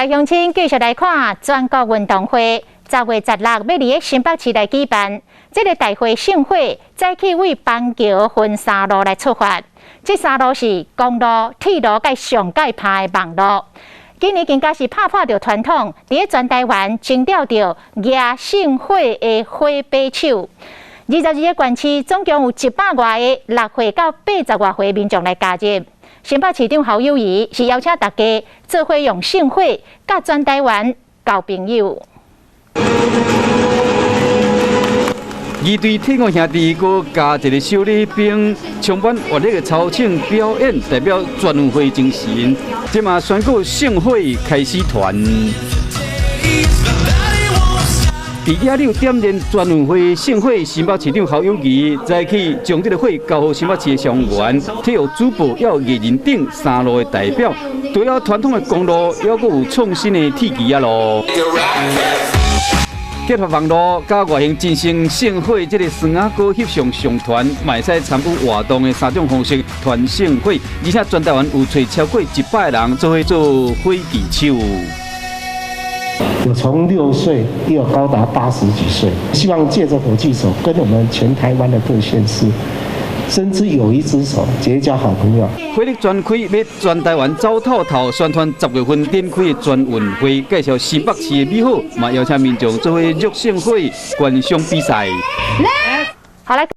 来乡亲继续来看全国运动会，10月16要伫新北市来举办。这个大会盛会早起为板桥分3路来出发，这3路是公路、铁路甲上界拍的网路。今年更加是打破着传统，伫全台湾争夺着亚盛会的花杯手。22个县市总共有100外个6岁到80外岁民众来加入。新北市长侯友宜是邀请大家做伙用盛会，甲全台湾交朋友。二队铁五兄弟阁加一个小礼兵，充满活力的操庆表演，代表全运会精神。即马宣告盛会开始团。伫26点连全运会盛会，新北市长侯友宜早起将这个会交予新北市的上员、体育主播，还有艺人等3路的代表。除了传统的公路，还阁有创新的铁骑路。结合网络甲外形进行盛会，这个双仔歌翕相上传，嘛会使参与活动的3种方式团盛会，而且全台湾有找超过100个人做伙做火炬手。有从6岁，也有高达80几岁。希望借着火炬手，跟我们全台湾的各县市，伸之友谊之手，结交好朋友。火力全开，要全台湾走透透，宣传10月份展开的全运会，介绍新北市的美好，嘛邀请民众做伙热盛会观赏比赛。好来。